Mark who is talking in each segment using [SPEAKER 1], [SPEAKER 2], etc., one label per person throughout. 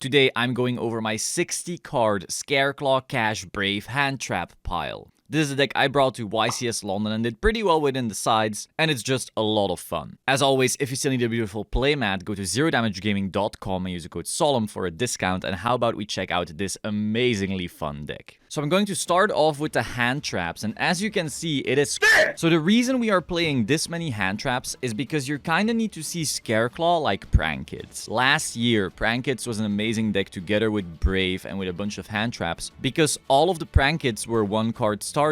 [SPEAKER 1] Today I'm going over my 60 card SCARECLAW Cash Brave hand trap pile. This is a deck I brought to YCS London and did pretty well within the sides, and it's just a lot of fun. As always, if you still need a beautiful playmat, go to zerodamagegaming.com and use the code SOLEMN for a discount, and how about we check out this amazingly fun deck. So I'm going to start off with the hand traps, and as you can see, it is... So the reason we are playing this many hand traps is because you kinda need to see SCARECLAW like Prank Kids. Last year, Prank Kids was an amazing deck together with Brave and with a bunch of hand traps, because all of the Prank Kids were one-card starters,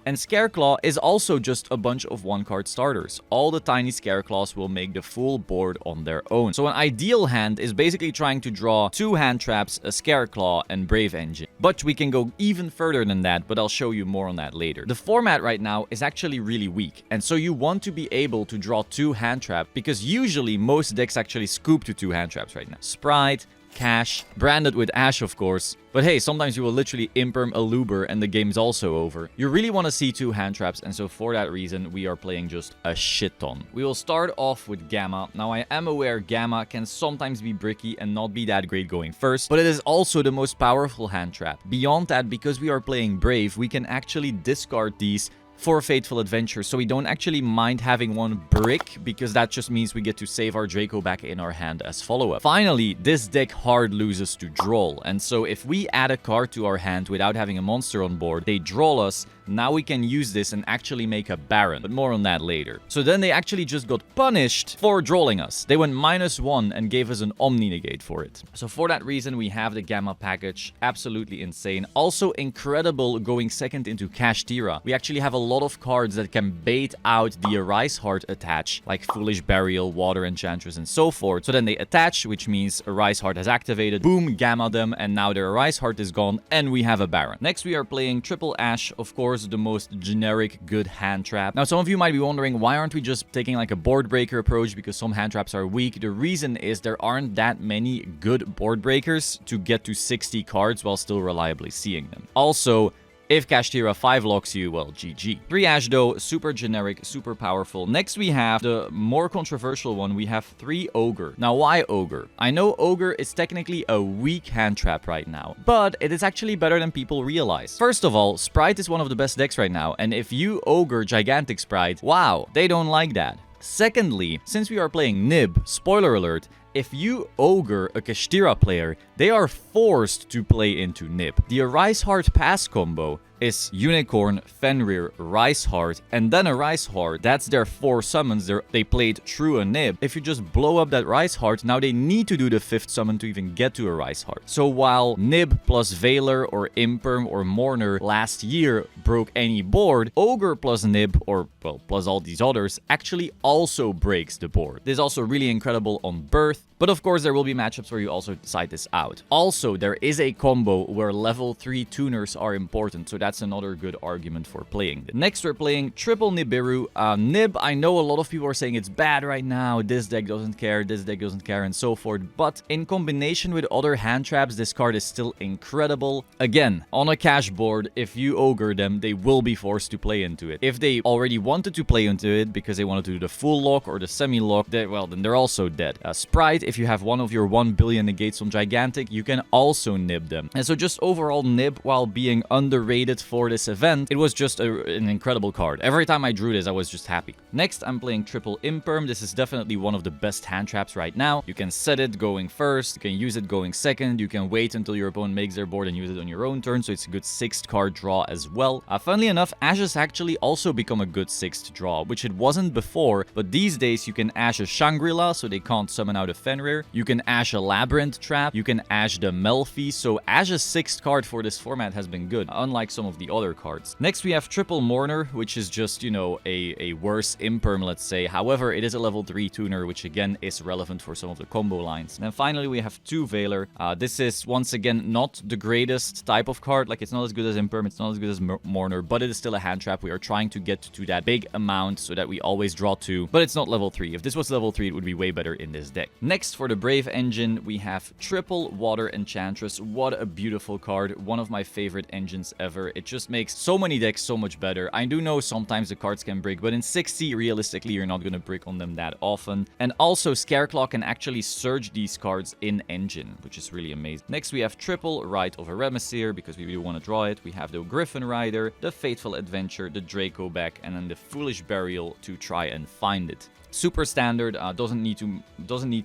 [SPEAKER 1] and SCARECLAW is also just a bunch of one-card starters. All the tiny SCARECLAWs will make the full board on their own. So an ideal hand is basically trying to draw 2 hand traps, a SCARECLAW, and Brave Engine. But we can go even further than that, but I'll show you more on that later. The format right now is actually really weak, and so you want to be able to draw 2 hand traps, because usually most decks actually scoop to 2 hand traps right now. Sprite, Cash, branded with Ash of course, but hey, sometimes you will literally imperm a Luber and the game's also over. You really want to see 2 hand traps, and so for that reason we are playing just a shit ton. We will start off with Gamma. Now I am aware Gamma can sometimes be bricky and not be that great going first, but it is also the most powerful hand trap. Beyond that, because we are playing Brave, we can actually discard these for Fateful Adventure, so we don't actually mind having 1 brick, because that just means we get to save our Draco back in our hand as follow-up. Finally, this deck hard loses to draw, and so if we add a card to our hand without having a monster on board, they draw us. Now we can use this and actually make a Baron, but more on that later. So then they actually just got punished for drawing us. They went -1 and gave us an Omni Negate for it. So for that reason, we have the Gamma package. Absolutely insane. Also incredible going second into Kashtira. We actually have a lot of cards that can bait out the Arise Heart attach, like Foolish Burial, Water Enchantress, and so forth. So then they attach, which means Arise Heart has activated. Boom, Gamma them, and now their Arise Heart is gone, and we have a Baron. Next, we are playing Triple Ash, of course, the most generic good hand trap. Now, some of you might be wondering, why aren't we just taking like a board breaker approach, because some hand traps are weak? The reason is there aren't that many good board breakers to get to 60 cards while still reliably seeing them. Also, if Kashtira 5 locks you, well, GG. 3 Ash though, super generic, super powerful. Next we have the more controversial one. We have 3 Ogre. Now why Ogre? I know Ogre is technically a weak hand trap right now, but it is actually better than people realize. First of all, Sprite is one of the best decks right now, and if you Ogre Gigantic Sprite, wow, they don't like that. Secondly, since we are playing Nib, spoiler alert, if you Ogre a Kashtira player, they are forced to play into Nib. The Arise Heart pass combo is Unicorn, Fenrir, Rise Heart, and then a Rise Heart. That's their 4 summons they played through a Nib. If you just blow up that Rise Heart, now they need to do the 5th summon to even get to a Rise Heart. So while Nib plus Veiler or Imperm or Mourner last year broke any board, Ogre plus Nib, or well, plus all these others, actually also breaks the board. This is also really incredible on Birth, but of course there will be matchups where you also decide this out. Also, there is a combo where level 3 tuners are important, so that's another good argument for playing it. Next, we're playing Triple Nibiru. Nib, I know a lot of people are saying it's bad right now, this deck doesn't care, this deck doesn't care, and so forth, but in combination with other hand traps, this card is still incredible. Again, on a cash board, if you Ogre them, they will be forced to play into it. If they already wanted to play into it because they wanted to do the full lock or the semi-lock, well, then they're also dead. Sprite, if you have one of your 1 billion negates on Gigantic, you can also Nib them. And so just overall Nib, while being underrated for this event, it was just an incredible card. Every time I drew this, I was just happy. Next, I'm playing Triple Imperm. This is definitely one of the best hand traps right now. You can set it going first, you can use it going second, you can wait until your opponent makes their board and use it on your own turn, so it's a good 6th card draw as well. Funnily enough, Ash has actually also become a good 6th draw, which it wasn't before, but these days you can Ash a Shangri-La, so they can't summon out a Fenrir. You can Ash a Labyrinth trap, you can Ash the Melfi, so Ash's 6th card for this format has been good, unlike some of the other cards. Next, we have Triple Mourner, which is just, you know, a worse Imperm, let's say. However, it is a level 3 tuner, which again is relevant for some of the combo lines. And then finally, we have 2 Veiler. This is, once again, not the greatest type of card. Like, it's not as good as Imperm, it's not as good as Mourner, but it is still a hand trap. We are trying to get to that big amount so that we always draw 2, but it's not level 3. If this was level 3, it would be way better in this deck. Next Next, for the Brave engine, we have triple Water Enchantress. What a beautiful card. One of my favorite engines ever. It just makes so many decks so much better. I do know sometimes the cards can break, but in 60, realistically, you're not going to brick on them that often. And also, SCARECLAW can actually surge these cards in engine, which is really amazing. Next, we have triple Rite of a Remisier, because we really want to draw it. We have the Griffin Rider, the Fateful Adventure, the Draco back, and then the Foolish Burial to try and find it. Super standard, doesn't need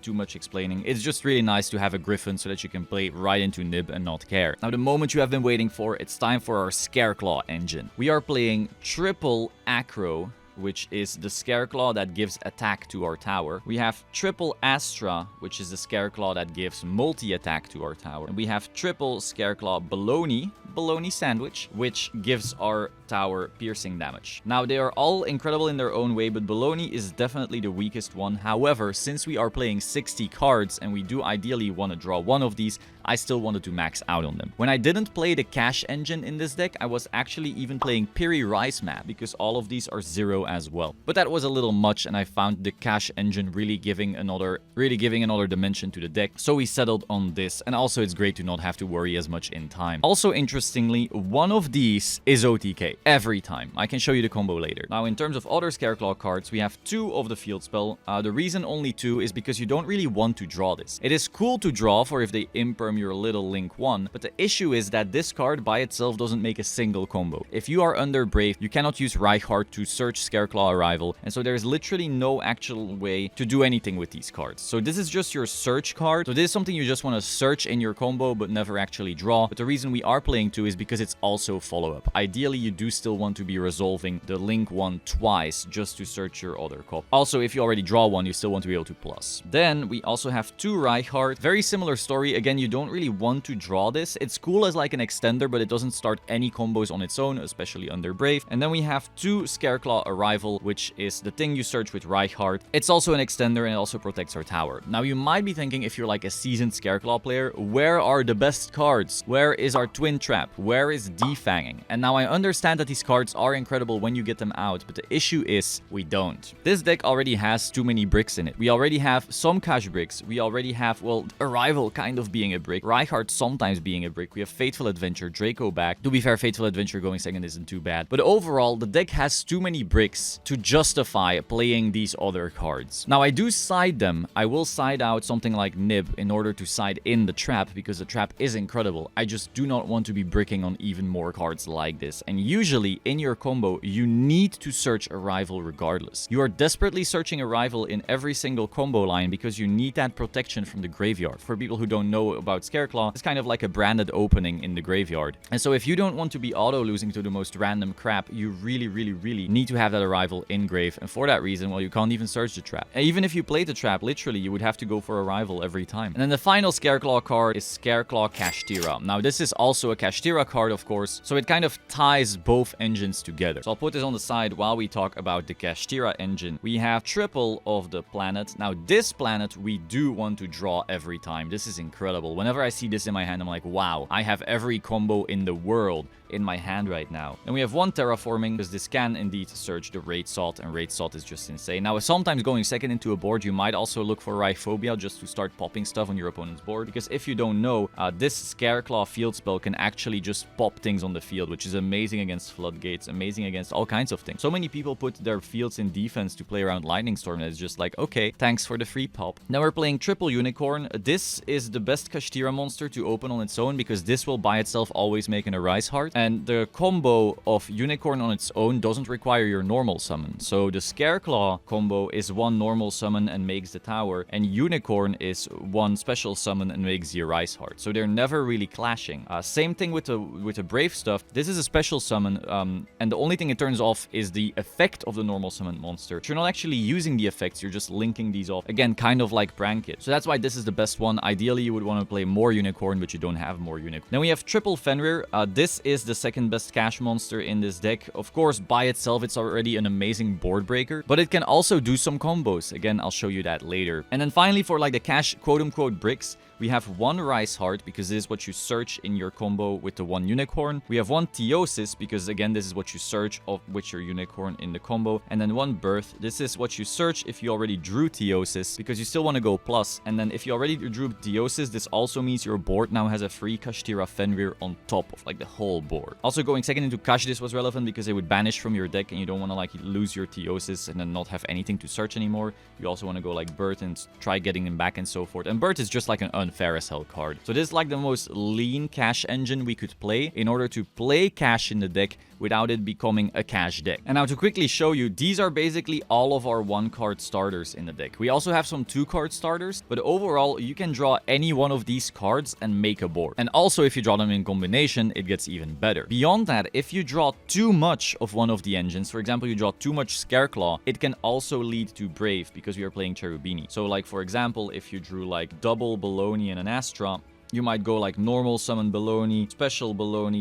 [SPEAKER 1] too much explaining. It's just really nice to have a Griffin so that you can play right into Nib and not care. Now, the moment you have been waiting for, it's time for our SCARECLAW engine. We are playing triple Acro, which is the SCARECLAW that gives attack to our tower. We have triple Astra, which is the SCARECLAW that gives multi-attack to our tower. And we have triple SCARECLAW Bologna Sandwich, which gives our tower piercing damage. Now, they are all incredible in their own way, but Bologna is definitely the weakest one. However, since we are playing 60 cards and we do ideally want to draw one of these, I still wanted to max out on them. When I didn't play the Cash engine in this deck, I was actually even playing Piri Rice map, because all of these are 0 as well. But that was a little much, and I found the Cash engine really giving another dimension to the deck. So we settled on this, and also it's great to not have to worry as much in time. Also, interestingly, one of these is OTK every time. I can show you the combo later. Now, in terms of other SCARECLAW cards, we have 2 of the field spell. The reason only 2 is because you don't really want to draw this. It is cool to draw for if they imperm your little Link 1, but the issue is that this card by itself doesn't make a single combo. If you are under Brave, you cannot use Reichardt to search SCARECLAW Arrival, and so there's literally no actual way to do anything with these cards. So this is just your search card. So this is something you just want to search in your combo but never actually draw. But the reason we are playing 2 is because it's also follow-up. Ideally, you do still want to be resolving the Link 1 twice just to search your other copy. Also, if you already draw one, you still want to be able to plus. Then we also have 2 Reichardt. Very similar story. Again, you don't really want to draw this. It's cool as like an extender, but it doesn't start any combos on its own, especially under Brave. And then we have 2 SCARECLAW Arrival, which is the thing you search with Reichardt. It's also an extender and it also protects our tower. Now, you might be thinking, if you're like a seasoned SCARECLAW player, where are the best cards? Where is our Twin Trap? Where is Defanging? And now I understand that these cards are incredible when you get them out, but the issue is we don't. This deck already has too many bricks in it. We already have some cash bricks. We already have, well, Arrival kind of being a brick. Reichardt sometimes being a brick. We have Fateful Adventure, Draco back. To be fair, Fateful Adventure going second isn't too bad. But overall, the deck has too many bricks to justify playing these other cards. Now, I do side them. I will side out something like Nib in order to side in the trap, because the trap is incredible. I just do not want to be bricking on even more cards like this. And usually in your combo, you need to search Arrival regardless. You are desperately searching Arrival in every single combo line because you need that protection from the graveyard. For people who don't know about SCARECLAW, it's kind of like a branded opening in the graveyard. And so if you don't want to be auto losing to the most random crap, you really need to have that Arrival in grave. And for that reason, well, you can't even search the trap. And even if you play the trap, literally, you would have to go for Arrival every time. And then the final SCARECLAW card is SCARECLAW Kashtira. Now, this is also a Kashtira card, of course, so it kind of ties both engines together. So I'll put this on the side while we talk about the Kashtira engine. We have triple of the planet. Now, this planet we do want to draw every time. This is incredible. Whenever I see this in my hand, I'm like, wow, I have every combo in the world in my hand right now. And we have 1 terraforming, because this can indeed search the Raid Salt, and Raid Salt is just insane. Now, sometimes going second into a board, you might also look for Rhyphobia just to start popping stuff on your opponent's board, because if you don't know, this SCARECLAW field spell can actually just pop things on the field, which is amazing against Floodgates, amazing against all kinds of things. So many people put their fields in defense to play around Lightning Storm, and it's just like, okay, thanks for the free pop. Now we're playing triple Unicorn. This is the best Kashtira monster to open on its own, because this will by itself always make an Arise Heart. And the combo of Unicorn on its own doesn't require your normal summon. So the SCARECLAW combo is 1 normal summon and makes the tower, and Unicorn is 1 special summon and makes the Arise Heart. So they're never really clashing. Same thing with the Brave stuff. This is a special summon, and the only thing it turns off is the effect of the normal summon monster. You're not actually using the effects, you're just linking these off. Again, kind of like Brankit. So that's why this is the best one. Ideally, you would want to play more Unicorn, but you don't have more Unicorn. Then we have triple Fenrir. This is the second best cash monster in this deck. Of course, by itself, it's already an amazing board breaker, but it can also do some combos. Again, I'll show you that later. And then finally, for like the cash quote-unquote bricks, We have 1 Rice Heart, because this is what you search in your combo with the 1 Unicorn. We have 1 Theosis, because again, this is what you search with your Unicorn in the combo. And then 1 Birth. This is what you search if you already drew Theosis, because you still want to go plus. And then if you already drew Theosis, this also means your board now has a free Kashtira Fenrir on top of like the whole board. Also, going second into Kash, this was relevant because it would banish from your deck and you don't want to like lose your Theosis and then not have anything to search anymore. You also want to go like Birth and try getting him back and so forth. And Birth is just like an unfair as hell card. So this is like the most lean cash engine we could play in order to play cash in the deck without it becoming a cash deck. And now to quickly show you, these are basically all of our 1-card starters in the deck. We also have some 2-card starters, but overall you can draw any one of these cards and make a board. And also if you draw them in combination, it gets even better. Beyond that, if you draw too much of one of the engines, for example, you draw too much Scareclaw, it can also lead to Brave because we are playing Cherubini. So like for example, if you drew like double Baloney and an Astra, you might go like normal summon Baloney,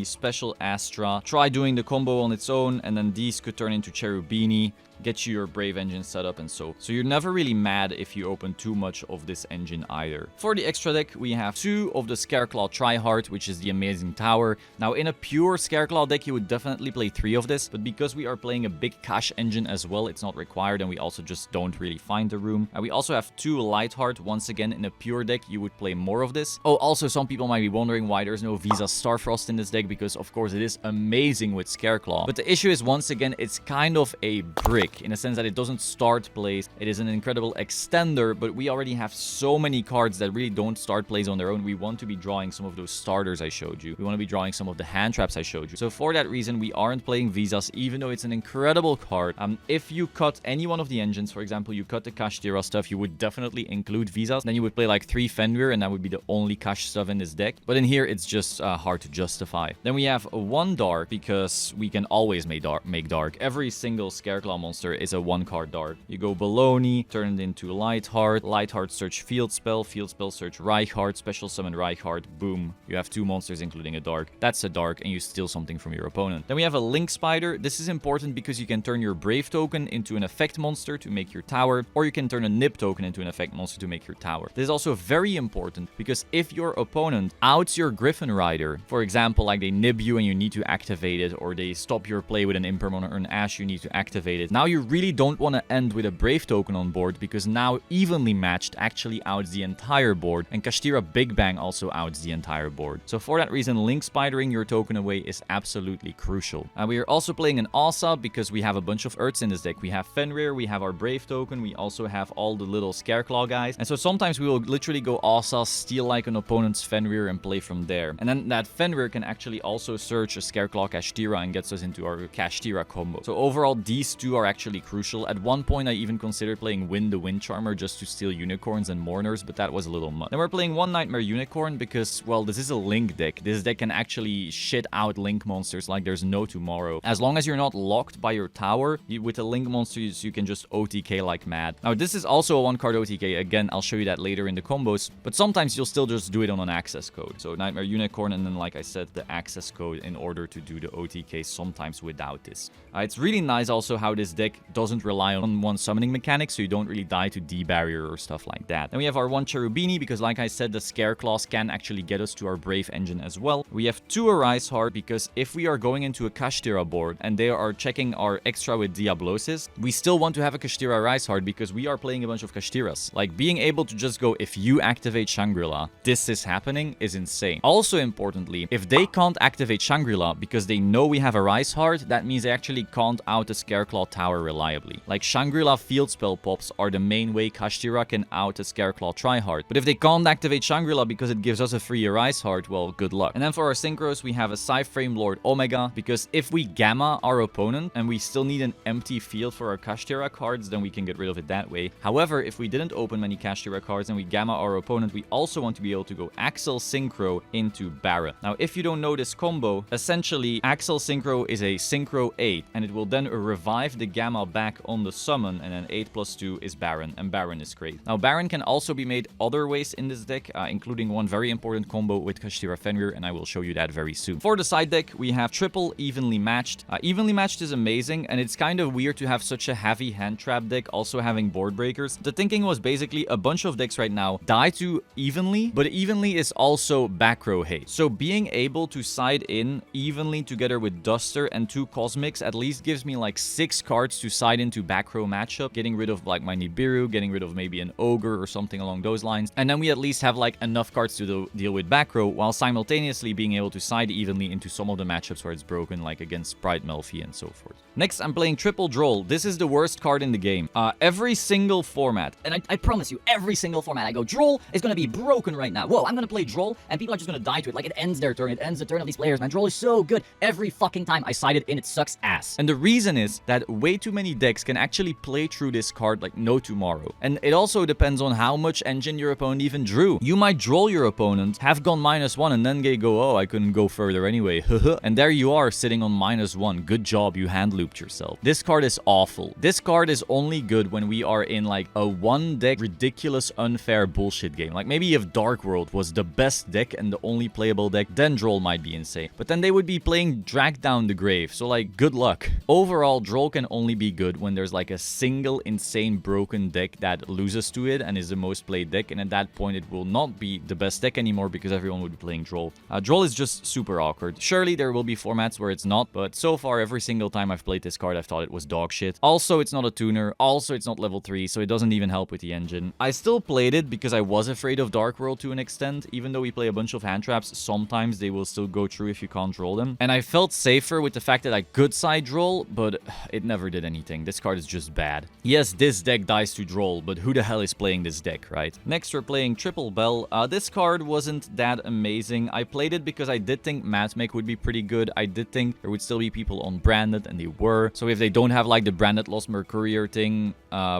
[SPEAKER 1] special Astra, try doing the combo on its own, and then these could turn into Cherubini, get you your Brave engine set up and so you're never really mad if you open too much of this engine either. For the extra deck, we have 2 of the Scareclaw Tryhard, which is the amazing tower. Now in a pure Scareclaw deck, you would definitely play 3 of this, but because we are playing a big cash engine as well, it's not required, and we also just don't really find the room. And we also have 2 Lightheart. Once again, in a pure deck, you would play more of this. Oh, also some people might be wondering why there's no Visa Starfrost in this deck, because of course it is amazing with Scareclaw. But the issue is, once again, it's kind of a brick in a sense that it doesn't start plays. It is an incredible extender, but we already have so many cards that really don't start plays on their own. We want to be drawing some of those starters I showed you. We want to be drawing some of the hand traps I showed you. So for that reason, we aren't playing Visas, even though it's an incredible card. If you cut any one of the engines, for example, you cut the Kashtira stuff, you would definitely include Visas. Then you would play like 3 Fenrir, and that would be the only cash stuff in this deck. But in here, it's just hard to justify. Then we have 1 Dark, because we can always make dark. Every single Scareclaw monster is a 1-card dark. You go Baloney, turn it into Lightheart. Lightheart search Field Spell search Reichard, special summon Reichard. Boom. You have 2 monsters including a dark. That's a dark, and you steal something from your opponent. Then we have a Link Spider. This is important because you can turn your Brave token into an effect monster to make your tower, or you can turn a Nib token into an effect monster to make your tower. This is also very important because if your opponent outs your Griffin Rider, for example, like they nib you and you need to activate it, or they stop your play with an Impermon or an Ash, you need to activate it. Now you really don't want to end with a Brave token on board, because now Evenly Matched actually outs the entire board, and Kashtira Big Bang also outs the entire board. So for that reason, Link Spidering your token away is absolutely crucial. We are also playing an Asa because we have a bunch of Earths in this deck. We have Fenrir, we have our Brave token, we also have all the little Scareclaw guys, and so sometimes we will literally go Asa, steal like an opponent's Fenrir, and play from there. And then that Fenrir can actually also search a Scareclaw Kashtira and gets us into our Kashtira combo. So overall, these 2 are actually crucial. At one point, I even considered playing Wind the Wind Charmer just to steal Unicorns and Mourners, but that was a little much. Then we're playing 1 Nightmare Unicorn because, well, this is a Link deck. This deck can actually shit out Link monsters like there's no tomorrow. As long as you're not locked by your tower, with a Link monster, you can just OTK like mad. Now, this is also a 1-card OTK. Again, I'll show you that later in the combos, but sometimes you'll still just do it on an access code. So Nightmare Unicorn, and then, like I said, the access code in order to do the OTK sometimes without this. It's really nice also how this deck doesn't rely on 1 summoning mechanic, so you don't really die to D-barrier or stuff like that. Then we have our 1 Cherubini, because like I said, the Scareclaws can actually get us to our Brave engine as well. We have 2 Arise Heart, because if we are going into a Kashtira board and they are checking our extra with Diablosis, we still want to have a Kashtira Arise Heart because we are playing a bunch of Kashtiras. Like, being able to just go, if you activate Shangri-La, this is happening, is insane. Also importantly, if they can't activate Shangri-La because they know we have a Rise Heart, that means they actually can't out the Scareclaw tower reliably. Like, Shangri-La Field Spell pops are the main way Kashtira can out a Scareclaw Tryhard. But if they can't activate Shangri-La because it gives us a free Arise Heart, well, good luck. And then for our synchros, we have a Cyframe Lord Omega, because if we gamma our opponent and we still need an empty field for our Kashtira cards, then we can get rid of it that way. However, if we didn't open many Kashtira cards and we gamma our opponent, we also want to be able to go Axel Synchro into Barra. Now, if you don't know this combo, essentially Axel Synchro is a Synchro 8, and it will then revive the Gamma back on the summon, and then 8+2 is Baron, and Baron is great. Now, Baron can also be made other ways in this deck, including one very important combo with Kashtira Fenrir, and I will show you that very soon. For the side deck, we have triple Evenly Matched. Evenly Matched is amazing, and it's kind of weird to have such a heavy hand trap deck also having board breakers. The thinking was basically a bunch of decks right now die to Evenly, but Evenly is also back row hate. So being able to side in Evenly together with Duster and 2 Cosmics at least gives me like 6 cards to side into back row matchup, getting rid of like my Nibiru, getting rid of maybe an Ogre or something along those lines. And then we at least have like enough cards to deal with back row while simultaneously being able to side evenly into some of the matchups where it's broken, like against Pride Melfi and so forth. Next, I'm playing Triple Droll. This is the worst card in the game. Every single format,
[SPEAKER 2] and I promise you, every single format I go, Droll is going to be broken right now. Whoa, I'm going to play Droll, and people are just going to die to it. Like, it ends their turn. It ends the turn of these players, man. Droll is so good. Every fucking time I side it in, it sucks ass.
[SPEAKER 1] And the reason is that way too many decks can actually play through this card like no tomorrow. And it also depends on how much engine your opponent even drew. You might Droll your opponent, have gone -1, and then they go, oh, I couldn't go further anyway. And there you are sitting on -1. Good job, you hand looped yourself. This card is awful. This card is only good when we are in like a one deck ridiculous unfair bullshit game. Like maybe if Dark World was the best deck and the only playable deck, then Droll might be insane. But then they would be playing Drag Down the Grave. So like good luck. Overall, Droll can only be good when there's like a single insane broken deck that loses to it and is the most played deck. And at that point, it will not be the best deck anymore because everyone would be playing Droll. Droll is just super awkward. Surely there will be formats where it's not, but so far every single time I've played this card, I've thought it was dog shit. Also, it's not a tuner. Also, it's not level 3, so it doesn't even help with the engine. I still played it because I was afraid of Dark World to an extent. Even though we play a bunch of hand traps, sometimes they will still go through if you control them. And I felt safer with the fact that I could side Droll, but it never did anything. This card is just bad. Yes, this deck dies to Droll, but who the hell is playing this deck, right? Next, we're playing Triple Bell. This card wasn't that amazing. I played it because I did think Matmake would be pretty good. I did think there would still be people on Branded, and they were. So if they don't have like the Branded Lost Mercurier thing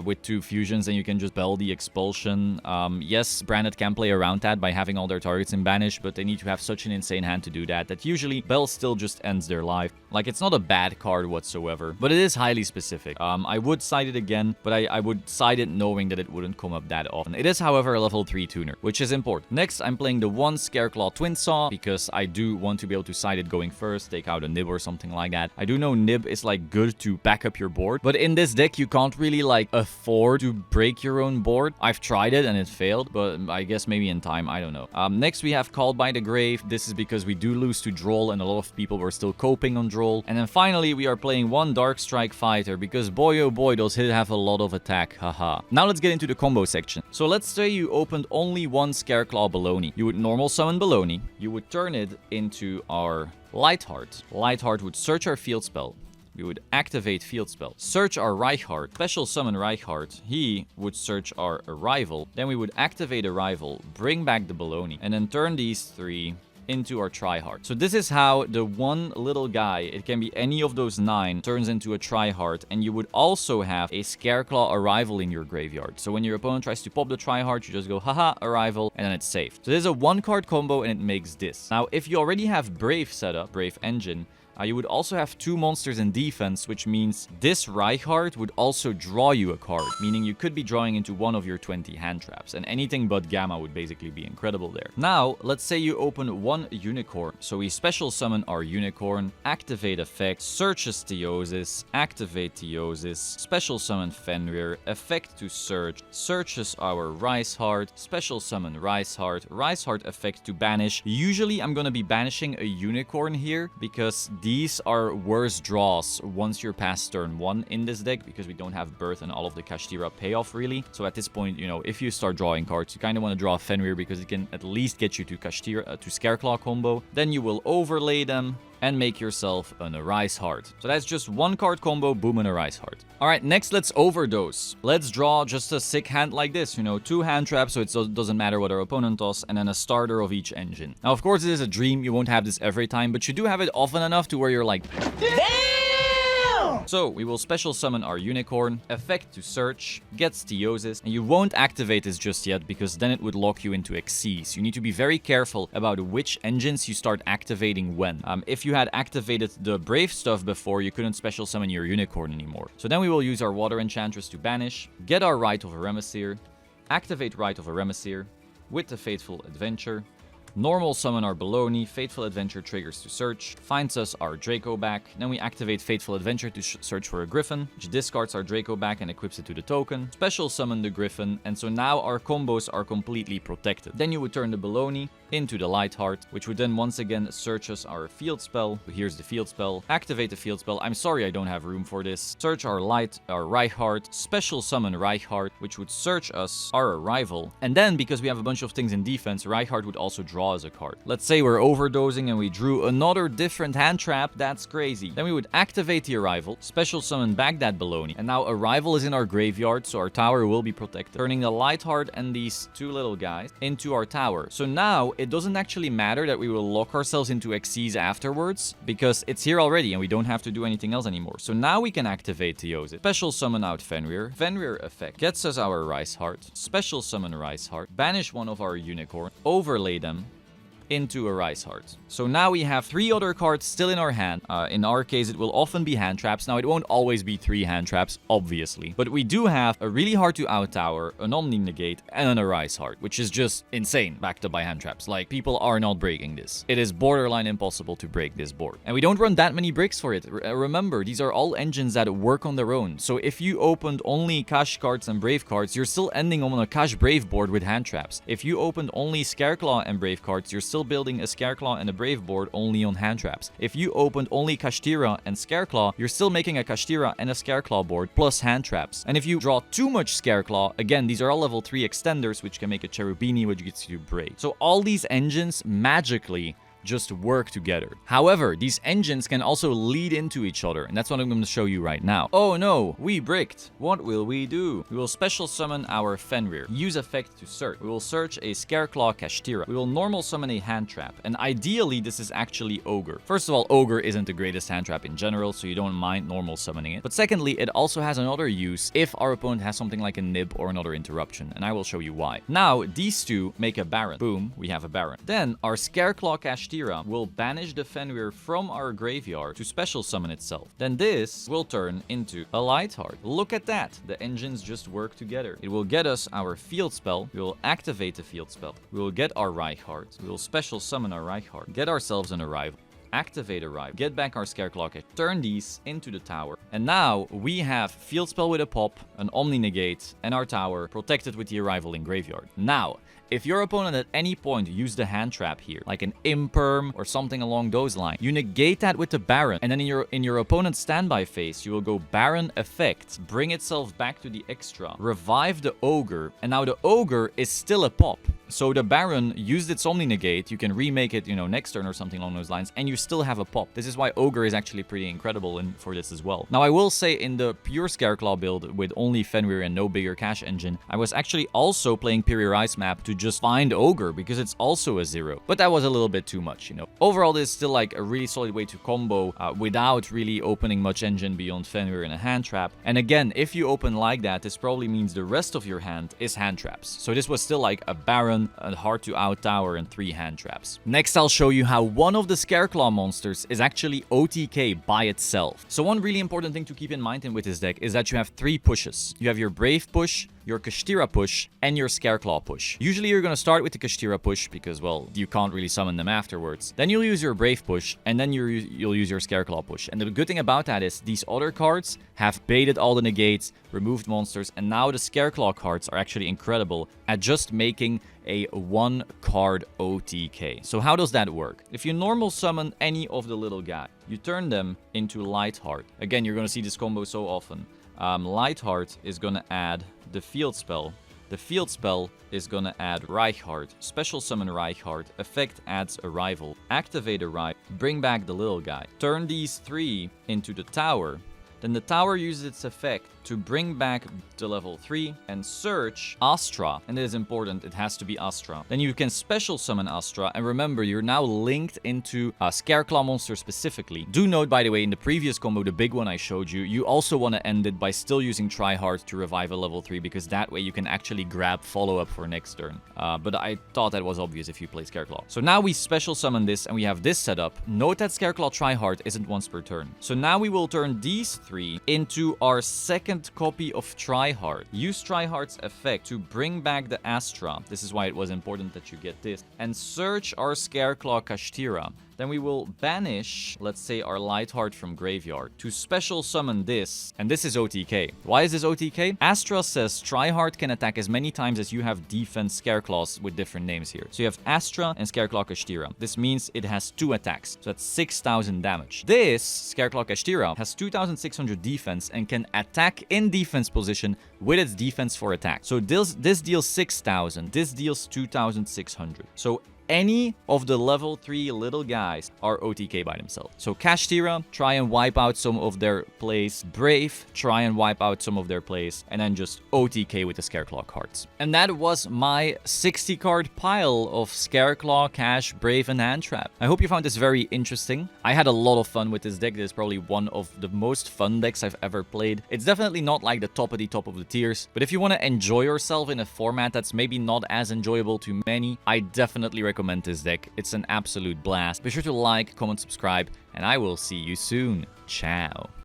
[SPEAKER 1] with 2 fusions, then you can just Bell the Expulsion. Yes, Branded can play around that by having all their targets in Banish, but they need to have such an insane hand to do that usually Bell still just ends their life. Like, it's not a bad card whatsoever, but it is highly specific. I would side it again, but I would side it knowing that it wouldn't come up that often. It is, however, a level 3 tuner, which is important. Next, I'm playing the 1 Scareclaw Twin Saw because I do want to be able to side it going first, take out a Nib or something like that. I do know Nib is like good to back up your board, but in this deck, you can't really like afford to break your own board. I've tried it and it failed, but I guess maybe in time, I don't know. Next, we have Called by the Grave. This is because we do lose to Droll, and a lot of people were still coping on Droll. And then finally, we are playing 1 Dark Strike Fighter because boy oh boy, does it have a lot of attack, haha. Now let's get into the combo section. So let's say you opened only 1 Scareclaw Baloney. You would normal summon Baloney. You would turn it into our Lightheart. Lightheart would search our field spell. We would activate field spell, search our Reichardt, special summon Reichardt. He would search our Arrival. Then we would activate Arrival, bring back the Baloney, and then turn these 3 into our Tryhard. So this is how the one little guy, it can be any of those 9, turns into a Tryhard. And you would also have a Scareclaw Arrival in your graveyard. So when your opponent tries to pop the Tryhard, you just go, haha, Arrival, and then it's safe. So this is a 1-card combo, and it makes this. Now, if you already have Brave set up, Brave Engine, you would also have 2 monsters in defense, which means this Reichardt would also draw you a card, meaning you could be drawing into one of your 20 hand traps, and anything but Gamma would basically be incredible there. Now, let's say you open 1 Unicorn. So we special summon our Unicorn, activate effect, searches Theosis, activate Theosis, special summon Fenrir, effect to search, searches our Reichardt, special summon Reichardt, Reichardt effect to banish. Usually I'm gonna be banishing a Unicorn here because these are worse draws once you're past turn 1 in this deck because we don't have Birth and all of the Kashtira payoff really. So at this point, you know, if you start drawing cards, you kind of want to draw Fenrir because it can at least get you to Kashtira, to Scareclaw combo. Then you will overlay them and make yourself an Reichardt. So that's just 1-card combo, boom, and a Reichardt. Alright, next let's overdose. Let's draw just a sick hand like this, you know, 2 hand traps so it doesn't matter what our opponent does, and then a starter of each engine. Now, of course, it is a dream, you won't have this every time, but you do have it often enough to where you're like, damn! So we will special summon our unicorn, effect to search, gets Theosis, and you won't activate this just yet because then it would lock you into Xyz. You need to be very careful about which engines you start activating when. If you had activated the Brave stuff before, you couldn't special summon your unicorn anymore. So then we will use our Water Enchantress to banish, get our Rite of Eremacir, activate Rite of Eremacir with the Fateful Adventure, normal summon our Baloney, Fateful Adventure triggers to search, finds us our Draco back, then we activate Fateful Adventure to search for a Griffin, which discards our Draco back and equips it to the token, special summon the Griffin, and so now our combos are completely protected. Then you would turn the Baloney into the Lightheart, which would then once again search us our field spell. Here's the field spell. Activate the field spell. I'm sorry I don't have room for this. Search our Reichheart, special summon Reichheart, which would search us our Arrival. And then, because we have a bunch of things in defense, Reichheart would also draw as a card. Let's say we're overdosing and we drew another different hand trap. That's crazy. Then we would activate the Arrival, special summon back that Baloney. And now Arrival is in our graveyard, so our tower will be protected. Turning the Lightheart and these two little guys into our tower. So now it doesn't actually matter that we will lock ourselves into Xyz afterwards, because it's here already and we don't have to do anything else anymore. So now we can activate Theosis. Special summon out Fenrir. Fenrir effect gets us our Riceheart. Special summon Riceheart. Banish one of our unicorn. Overlay them into a Riceheart. So now we have 3 other cards still in our hand. In our case, it will often be hand traps. Now, it won't always be 3 hand traps, obviously. But we do have a really hard to out tower, an Omni Negate, and a Riceheart, which is just insane, backed up by hand traps. Like, people are not breaking this. It is borderline impossible to break this board. And we don't run that many bricks for it. Remember, these are all engines that work on their own. So if you opened only Cash cards and Brave cards, you're still ending on a Cash Brave board with hand traps. If you opened only Scareclaw and Brave cards, you're still building a Scareclaw and a Brave board only on hand traps. If you opened only Kashtira and Scareclaw, you're still making a Kashtira and a Scareclaw board plus hand traps. And if you draw too much Scareclaw, again, these are all level 3 extenders, which can make a Cherubini, which gets you Brave. So all these engines magically just work together. However, these engines can also lead into each other, and that's what I'm going to show you right now. Oh no, we bricked. What will we do? We will special summon our Fenrir. Use effect to search. We will search a Scareclaw Kashtira. We will normal summon a hand trap, and ideally this is actually Ogre. First of all, Ogre isn't the greatest hand trap in general, so you don't mind normal summoning it. But secondly, it also has another use if our opponent has something like a Nib or another interruption, and I will show you why. Now, these two make a Baron. Boom, we have a Baron. Then our Scareclaw Kashtira will banish the Fenrir from our graveyard to special summon itself. Then this will turn into a Lightheart. Look at that. The engines just work together. It will get us our field spell. We will activate the field spell. We will get our Reichheart. We will special summon our Reichheart. Get ourselves an Arrival. Activate Arrive, get back our Scareclaw, turn these into the tower. And now we have Field Spell with a pop, an Omni Negate, and our tower protected with the Arrival in Graveyard. Now, if your opponent at any point used a hand trap here, like an Imperm or something along those lines, you negate that with the Baron, and then in your opponent's standby phase, you will go Baron effect, bring itself back to the extra, revive the Ogre, and now the Ogre is still a pop. So the Baron used its Omni Negate, you can remake it, next turn or something along those lines, and you still have a pop. This is why Ogre is actually pretty incredible for this as well. Now, I will say in the pure Scareclaw build with only Fenrir and no bigger cash engine, I was actually also playing Piri Ice map to just find Ogre because it's also a 0. But that was a little bit too much, Overall, this is still like a really solid way to combo without really opening much engine beyond Fenrir and a hand trap. And again, if you open like that, this probably means the rest of your hand is hand traps. So this was still like a Baron, a hard to out tower, and 3 hand traps. Next, I'll show you how one of the Scareclaw monsters is actually OTK by itself. So one really important thing to keep in mind with this deck is that you have 3 pushes. You have your Brave push, your Kashtira push, and your Scareclaw push. Usually you're going to start with the Kashtira push because, well, you can't really summon them afterwards. Then you'll use your Brave push, and then you'll use your Scareclaw push. And the good thing about that is these other cards have baited all the negates, removed monsters, and now the Scareclaw cards are actually incredible at just making a 1-card OTK. So how does that work? If you normal summon any of the little guy, you turn them into Lightheart. Again, you're going to see this combo so often. Lightheart is going to add the field spell. The field spell is going to add Reichheart. Special summon Reichheart. Effect adds Arrival. Activate Arrive. Bring back the little guy. Turn these 3 into the tower. Then the tower uses its effect to bring back to level 3 and search Astra. And it is important, it has to be Astra. Then you can special summon Astra, and remember, you're now linked into a SCARECLAW monster specifically. Do note, by the way, in the previous combo, the big one I showed you, you also want to end it by still using Tryhard to revive a level 3, because that way you can actually grab follow-up for next turn. But I thought that was obvious if you play SCARECLAW. So now we special summon this, and we have this set up. Note that SCARECLAW Tryhard isn't once per turn. So now we will turn these 3 into our second copy of Tryhard. Use Tryhard's effect to bring back the Astra. This is why it was important that you get this. And search our SCARECLAW Kashtira. Then we will banish, let's say, our Lightheart from Graveyard to special summon this. And this is OTK. Why is this OTK? Astra says Tryhard can attack as many times as you have defense Scareclaws with different names here. So you have Astra and SCARECLAW Kashtira. This means it has 2 attacks. So that's 6,000 damage. This SCARECLAW Kashtira has 2,600 defense and can attack in defense position with its defense for attack. So this deals 6,000. This deals 2,600. So any of the level 3 little guys are OTK by themselves. So Kashtira, try and wipe out some of their plays. Brave, try and wipe out some of their plays. And then just OTK with the SCARECLAW cards. And that was my 60 card pile of SCARECLAW, Cash, Brave, and Hand Trap. I hope you found this very interesting. I had a lot of fun with this deck. This is probably one of the most fun decks I've ever played. It's definitely not like the top of the tiers. But if you want to enjoy yourself in a format that's maybe not as enjoyable to many, I definitely recommend this deck. It's an absolute blast. Be sure to like, comment, subscribe, and I will see you soon. Ciao.